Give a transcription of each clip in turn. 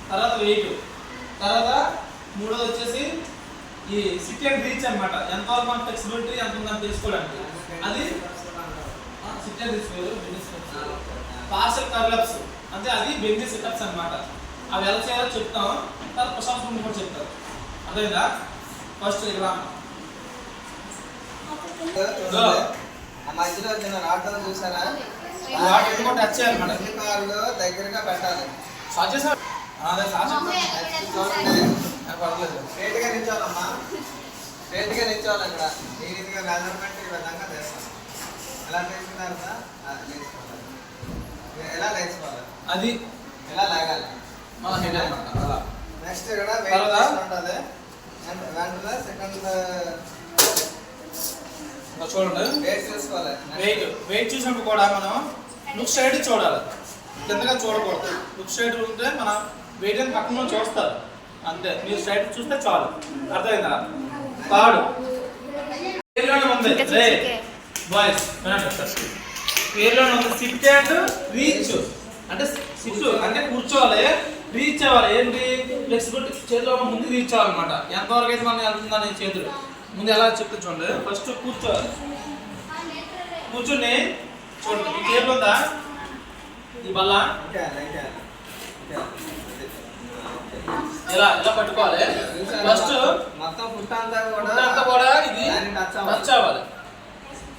తర్వాత వెయిట్, తర్వాత మూడోది వచ్చేసి ఈ సిట్ అండ్ రీచ్ అనమాట. ఎంతవరకు మన ఫ్లెక్సిబిలిటీ ఎంత ఉందని తెలుసుకోవడానికి అది సిట్ అండ్ రీచ్ వేరు. పార్షల్ కర్లప్స్ అంటే అది బెంజీ సిటప్స్ అనమాట. అవి ఎలా చేయాలో చెప్తాం, తర్వాత పుషప్స్ కూడా చెప్తారు. అర్థమైందా? ఫస్ట్ ఇక్కడ మధ్యలో వచ్చిన రాటం చూసారా? టచ్ చేయాలన్నమాట. దగ్గరగా పెట్టాలి. స్ట్రేట్ గా నిల్చోవాలమ్మా, స్ట్రేట్ గా నిల్చోవాలి. అక్కడ ఈ రీతిగా మెజర్మెంట్ ఈ విధంగా చేస్తాం. ఎలా చేసుకున్నారు? ఎలా నేర్చుకోవాలి? అది ఎలా లాగాలి? నెక్స్ట్ ఇక్కడ వెయిట్ ఉంటుంది. వెంటనే సెకండ్ చూడండి, వెయిట్ చూసుకోవాలి. వెయిట్ చూసినప్పుడు కూడా మనం లుక్ సైడ్ చూడాలి, కిందగా చూడకూడదు. లుక్ సైడ్ ఉంటే మన వెయిట్ అని పక్కన చూస్తారు అంతే. మీరు సైడ్ చూస్తే చాలు. అర్థమైందా? తాడు పేరులోనే ఉంది బాయ్స్, పేరులోనే ఉంది సిట్ అండ్ రీచ్. అంటే సిట్ అంటే కూర్చోవాలి, రీచ్ అవ్వాలి. ఏంటి? ఫ్లెక్సిబిలిటీ చేతిలో ముందు రీచ్ అవ్వాలన్నమాట. ఎంతవరకు అయితే మనం వెళ్తుందని చేతులు ముందు ఎలా చెప్తే చూడండి. ఫస్ట్ కూర్చోవాలి, కూర్చుని చూడండి ఈ టేబుల్ ఉందా, ఈ బల్ల ఇలా ఇలా పట్టుకోవాలి. ఫస్ట్ మొత్తం పుట్టంతా కూడా ఇది టచ్ అవ్వాలి.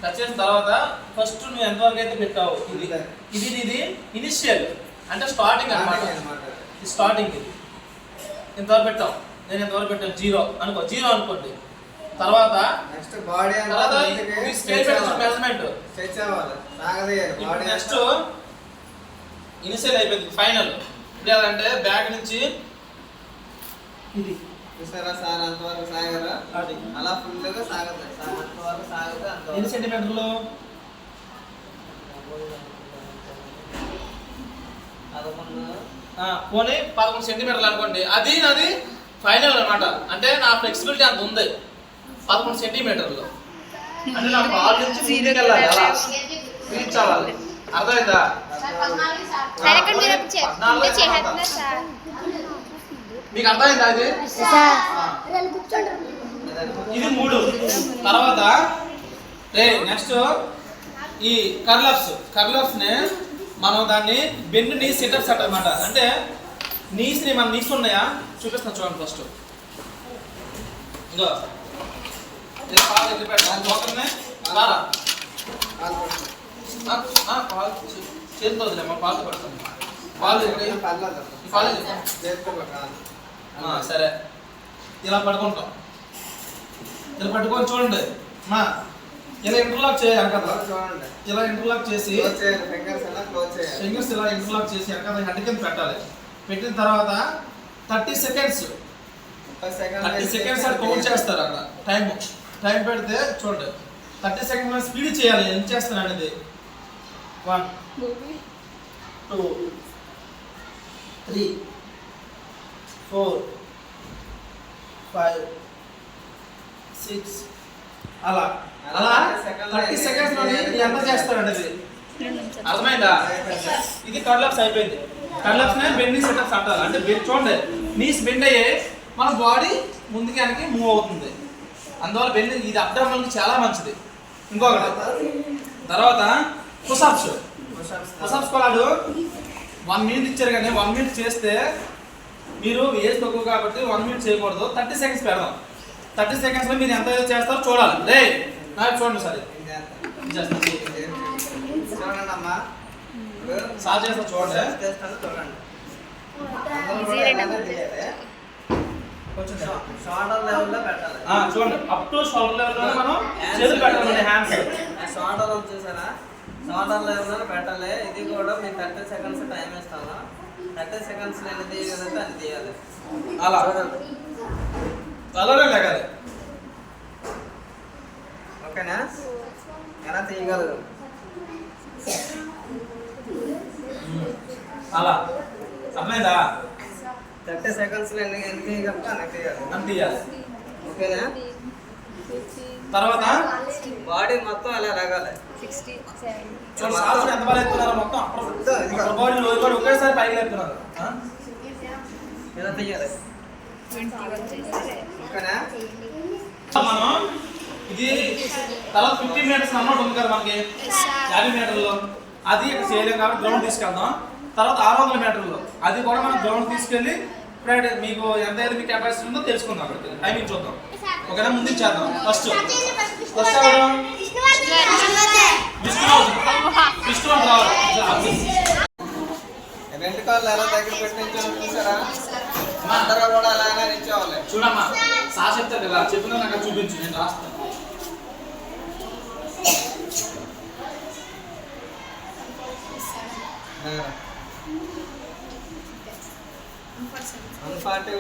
టచ్ చేసిన తర్వాత ఫస్ట్ నువ్వు ఎంతవరకు అయితే పెట్టావు ఇది ఇది ఇనిషియల్ అంటే స్టార్టింగ్ అన్నమాట. ఇది స్టార్టింగ్. ఇది ఎంతవరకు పెట్టావు? నేను ఎంతవరకు పెట్టాను? 0 అనుకో, 0 అనుకోండి. తర్వాత next body measurement next initial అయిపోయింది. ఫైనల్ అంటే బ్యాక్ నుంచి ఇది చూసారా సార్? అంతవరకు సాగరా? అలా ఫుల్గా సాగదు. అంతవరకు సాగితే అంత ఎన్ని సెంటీమీటర్లు? పోనీ 11 సెంటీమీటర్లు అనుకోండి. అది నాది ఫైనల్ అనమాట. అంటే నా ఫ్లెక్సిబిలిటీ అంత ఉంది 11 సెంటీమీటర్లు. అంటే నా కాల్ నుంచి రీచ్ అవ్వాలి. అర్థమైందా? మీకు అర్థమైందా? అది ఇది 3. తర్వాత నెక్స్ట్ ఈ కర్లప్స్ ని మనం దాన్ని బెండ్ నీ సిటప్స్ అంటారన్నమాట. అంటే నీస్ ని మన నీస్ ఉన్నాయా చూపిస్తాను చూడండి. ఫస్ట్ ఇంకో పాలు ఎగ్గి పెట్టాలి. చేతితో వదిలేమ్మా, పాలు పడతాను. సరే ఇలా పడుకుంటాం. ఇలా పట్టుకొని చూడండి మా ఇలా ఇంటర్లాక్ చేయాలి కదా. ఇలా ఇంటర్లాక్ చేసి ఫింగర్స్ ఇలా ఇంటర్లాక్ చేసి అక్కడ హెడ్ కింద పెట్టాలి. పెట్టిన తర్వాత 30 సెకండ్స్ అది కౌంట్ చేస్తారు. అక్కడ టైం పెడితే చూడండి 30 సెకండ్స్ స్పీడ్ చేయాలి. ఏం చేస్తాను అనేది 1 2 3 4 5 6 అలా 30 సెకండ్స్ లోనే ఎంత చేస్తారండి అది. అర్థమైందా? ఇది కర్లప్స్ అయిపోయింది. కర్లప్స్ నే బెండింగ్ సెటప్స్ అంటారు. అంటే చూడండి నీస్ బెండ్ అయ్యే మన బాడీ ముందుకి వెనక్కి మూవ్ అవుతుంది. అందువల్ల బెండింగ్ ఇది అబ్డామినల్ చాలా మంచిది. ఇంకొకటి తర్వాత పుషప్స్ కూడా 1 మినిట్ ఇచ్చారు. కానీ 1 మినిట్ చేస్తే మీరు ఏజ్ తక్కువ కాబట్టి 1 మినిట్ చేయకూడదు. 30 సెకండ్స్ పెడదాం. 30 సెకండ్స్ లో మీరు ఎంత చేస్తారో చూడాలి. రే నాకు చూడండి సరే సార్ చేస్తా చూడండి. చూడండి అప్ టు షోల్డర్ లెవెల్ లో మనం చేతులు పెట్టాలి. హ్యాండ్స్ షోల్డర్ చూసారా? షోల్డర్ లెవెల్ లో పెట్టాలి. ఇది కూడా మీరు 30 సెకండ్స్ టైం ఇస్తాను. 30 సెకండ్స్ ఎన్ని తీయగలిగితే అది తీయాలి. అలా అలానే లేగాలి. ఓకేనా? ఎలా తీయగలరు? అలా అర్థమైందా? 30 సెకండ్స్ ఎన్ని తీయగలిగితే అన్ని తీయాలి. అంత తీయాలి. ఓకేనా? తర్వాత బాడీ మొత్తం అలా లాగాలి. 60, 70. చూడండి సాసులు ఎంత బాగా ఎత్తున్నారు మొత్తం అప్పుడు బాడీ లోయ బాడీ ఒకేసారి పైకి ఎత్తున్నారు. ఇలా తీయాలి. 21 చేస్తే ఓకేనా? మనం ఇది తర్వాత 50 మీటర్స్ అన్నమాట ఉంది కదా మనకి 50 మీటర్లు అది ఇక్కడ చేయలేం కాబట్టి గ్రౌండ్ తీసుకెళ్దాం. తర్వాత 600 మీటర్లు అది కూడా మనం గ్రౌండ్ తీసుకెళ్ళి ఇప్పుడు మీకు ఎంత మీ కెపాసిటీ ఉందో తెలుసుకుందాం. అక్కడికి టైమింగ్ చూద్దాం. ఓకేనా? ముందు చేద్దాం. ఫస్ట్ ఎవరు విష్ణు రావాలి. రెండు కాళ్ళు ఎలా దగ్గర పెట్టి నిల్చొని చూసారా? అందరూ కూడా అలానే నిల్చోవాలి. చూడమ్మా సార్ చెప్తారు కదా చెప్పిన నాకు చూపించు నేను రాస్తాను.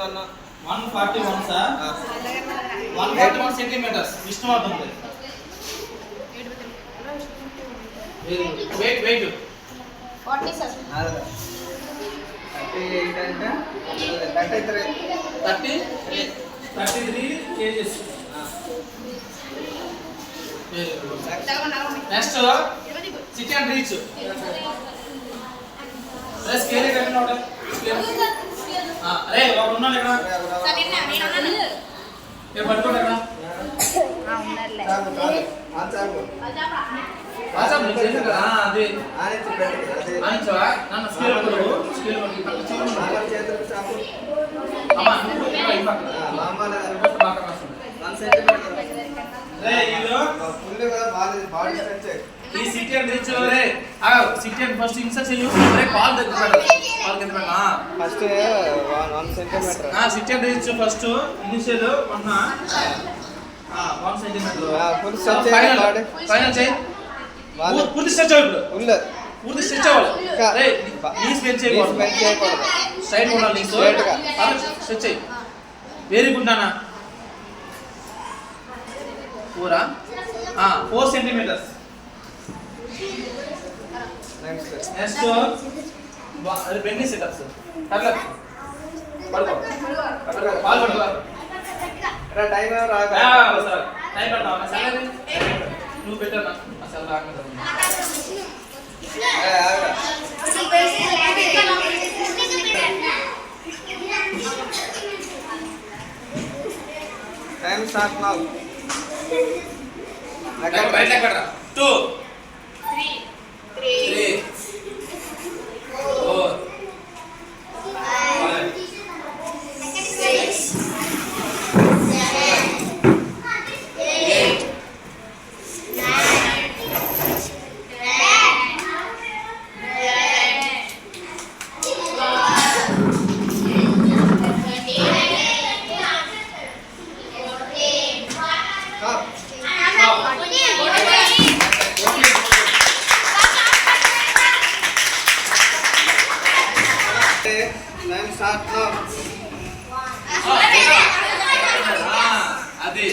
వన్ 141 సార్ 141 సెంటీమీటర్స్ విష్ణు అవుతుంది. వెయిట్ 47. 38 అంటే 33 kgs. Next city and reach scale కట్టిన అరే ఒకడు ఉన్నాడు ఇక్కడ పట్టుకోండి ఇక్కడ ఉన్నారులే. అది ఆనించవా నన్ను స్కేల్ పట్టుకో స్కేల్ ఈ sit and reach sit and first insert చేయు కాల్ దగ్గర first 1 centimetre sit and reach first initial 1 centimetre full stretch చేయాలి. ఫైనల్ చేయి. పూర్తి స్ట్రెచ్ అవ్వాలి. పూర్తి స్ట్రెచ్ అవ్వాలి. నీస్ బెంచ్ చేయకూడదు. స్ట్రైట్ ఉండాలి. నీస్ స్ట్రెచ్ చేయి. వెరీ గుడ్ నాన్న. 4 సెంటీమీటర్స్. Next Benny sit-ups. అట్లా పడుకో పాలు పడుకో. టైం సార్ టైం పెడతావా సార్? నువ్వు పెట్టాను అసలు రాకుండా టైం స్టార్ట్ నౌ. బయట ఎక్కడ 2 3 4 5 6 టైం స్టార్ట్ నౌ. అది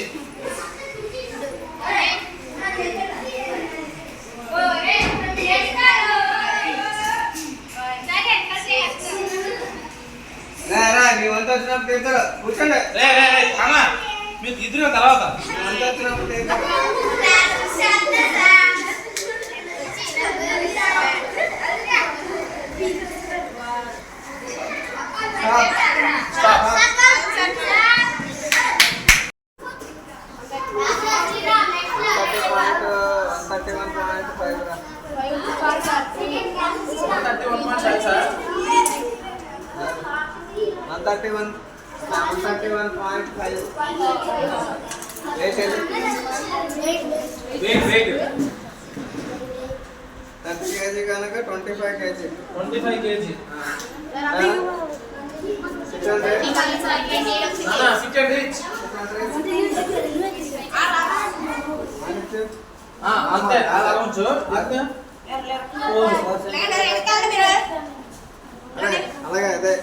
నీవంతా వచ్చినప్పుడు తీస్తారు. కూర్చోండి. మీరు ఇద్దరు తర్వాత నీవంతా వచ్చినప్పుడు తీస్తారు. kg కనుక 25 kg. 25 kg. SIT and reach అంతే అలా ఉంచు. అలాగే అదే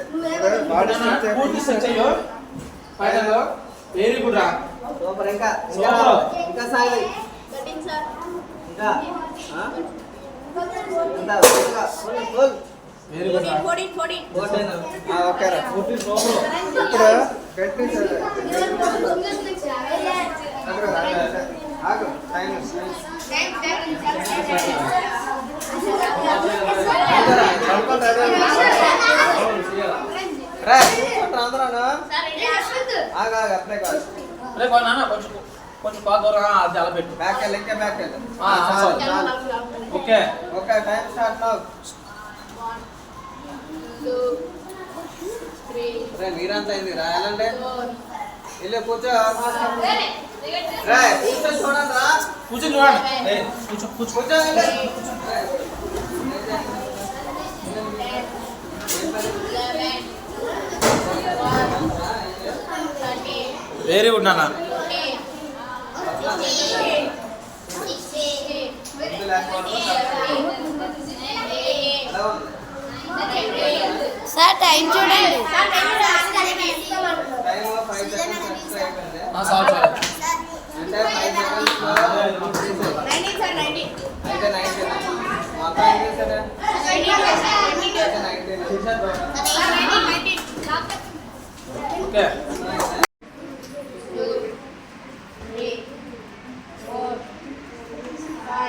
బాడీ పూర్తి స్ట్రెచ్ అయ్యో ఫైనల్. వెరీ గుడ్ రా. సూపర్. ఇంకా సూపర్. ఇంకా సాయి ఇంకా ఎంత ఫుల్. వెరీ గుడ్ రా. 14. ఓకే రా. పూర్తి సూపర్. ఇప్పుడు గట్టి ఆగు టైం రా కూర్చుంటారు అందరూ ఆగు అప్పుడే కాదు అరే నాన్న కొంచెం కొంచెం కాదు దూరం అది అలా పెట్టు బ్యాక్ వెళ్ళి ఇంకా బ్యాక్ వెళ్ళి okay okay time start now మీరంతా అయింది రాయాలంటే వెళ్ళి కూర్చో రా కూర్చో చూడండి రా కూర్చొని చూడండి కూర్చో కూర్చో కూర్చో వెరీ గుడ్ నాన్న సార్ టైం చూడండి టైం 5 సెకండ్స్ ఎక్స్ట్రా అయిపోయింది చాలు చాలు అంటే 5 సెకండ్స్ అయితే 90 మొత్తం ఏం చేశారు అయితే 90 ఓకే 11,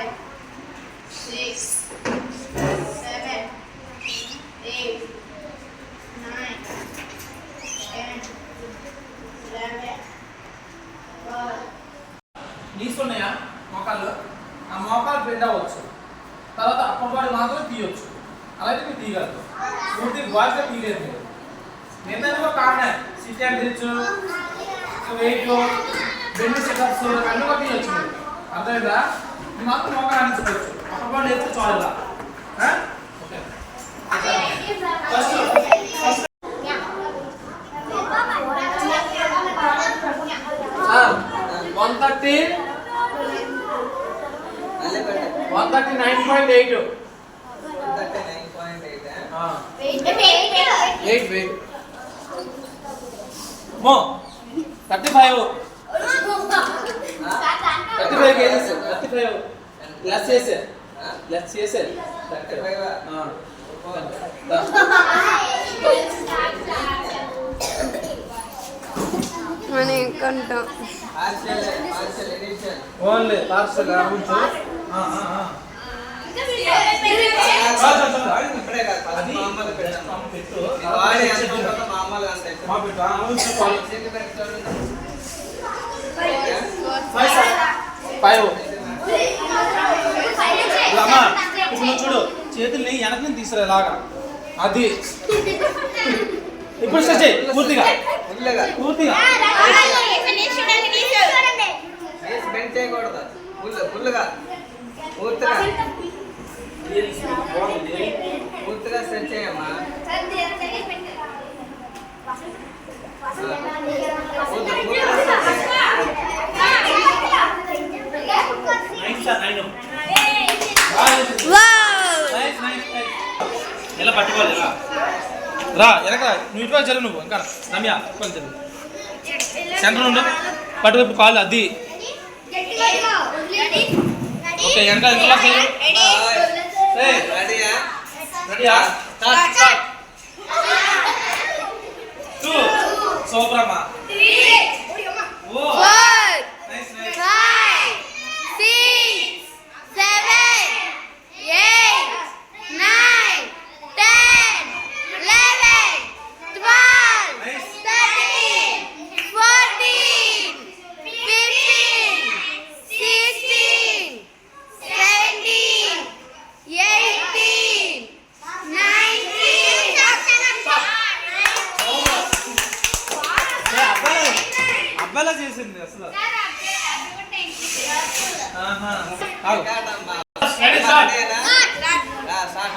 తీసుకున్నాయా మోకాళ్ళు ఆ మోకాలు బెండ్ అవ్వచ్చు తర్వాత అప్పర్ బాడీ మాత్రం తీయొచ్చు అలాగే మీరు తీయగలరు పూర్తి బాడీగా తీయలేదు మీరు నిర్ణయం ఒక ఆమె sit and reach weight bend situps అన్నీ కూడా తీయొచ్చు మీరు అర్థమైందా మీరు మాత్రం మోకాలు అందించుకోవచ్చు అప్పర్ బాడీ వేస్తే చాలు ఇలా ఓకే ఫస్ట్ ఫస్ట్ 139.8 8 వెయిట్ మో 35 కేజీస్ 35 లెస్ చేసే 35 మనం కొంటాం ఓన్లీ పార్సల్ ఉంచు ఇప్పుడే కాదు ఫస్ట్ మామూలు పెట్టు వాడి ఎంత ఉంటుందో మామూలుగా అంతే మా పెట్టు చేతి పెట్టి చూడండి 5 అమ్మా ఇప్పుడు నువ్వు చూడు చేతుల్ని వెనక నుంచి తీసుకురా ఇలాగా అది ఇప్పుడు స్ట్రెచ్ చేయి పూర్తిగా ఫుల్గా పూర్తిగా ఫేస్ బెండ్ చేయకూడదు ఫుల్గా పూర్తిగా పూర్తిగా స్ట్రెచ్ చేయమ్మా ఎలా పట్టుకోవాలి ఎలా రా వెనక నువ్వు ఇటువైపు జరుగు నువ్వు ఇంకా రమ్య ఇటువైపు జరుగు సెంటర్ నుండి పట్టువైపు కాళ్ళు అది ఓకే వెనక ఇంట్లో రెడీయా రెడీయా స్టార్ట్ 2 సూపర్ అమ్మా 4 నైస్ నైస్ 5, 6, 7, 8, 9, 10, 11, 12, 13, 14, 15, 16, 17, 18, 19. అబ్బాయిలా చేసింది అసలు ఆగు రెడీ స్టార్ట్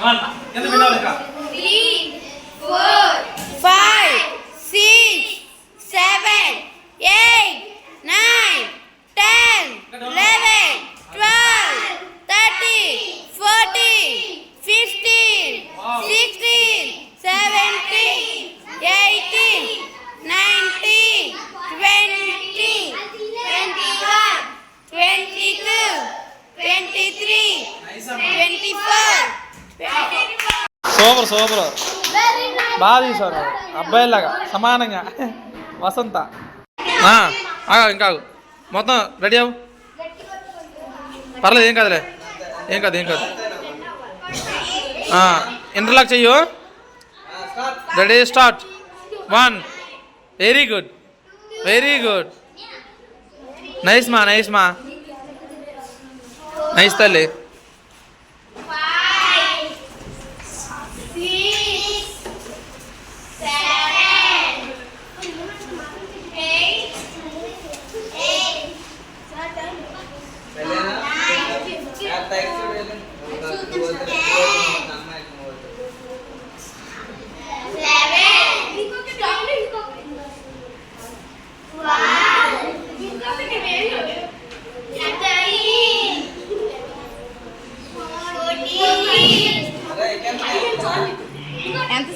వన్ ఎంత వినాలి ఇక 5, 6, 7, 8, 9, 10, 11, 12, 13, 14, 15, 16, 17, 18, 19, 20, 21, 22, 23, 24. సూపర్ సూపర్ బాగా తీసారు అబ్బాయిలాగా సమానంగా వసంత ఇంకా మొత్తం రెడీ అవ్వు పర్లేదు, ఏం కాదులే, ఏం కాదు. ఇంటర్లాక్ చెయ్యు. Ready start. 1. Very good, very good. Nice మా నైస్ తల్లి. 5, 6, 7, 8, ఎంత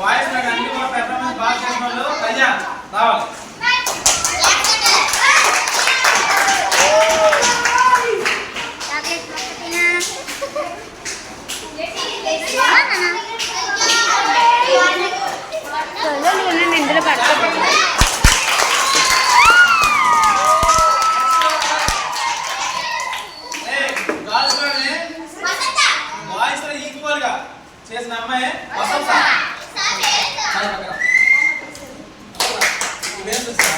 వాయిస్ నాకు అన్ని కూడా పెర్ఫార్మెన్స్ బాగా చేసిన వాళ్ళు కళ్యాణ్ రావాలి. ఇందులో పడుతుంది. వాయిస్ లో ఈక్వల్ గా చేసిన అమ్మాయి వసంత. ఇవేం చూస్తా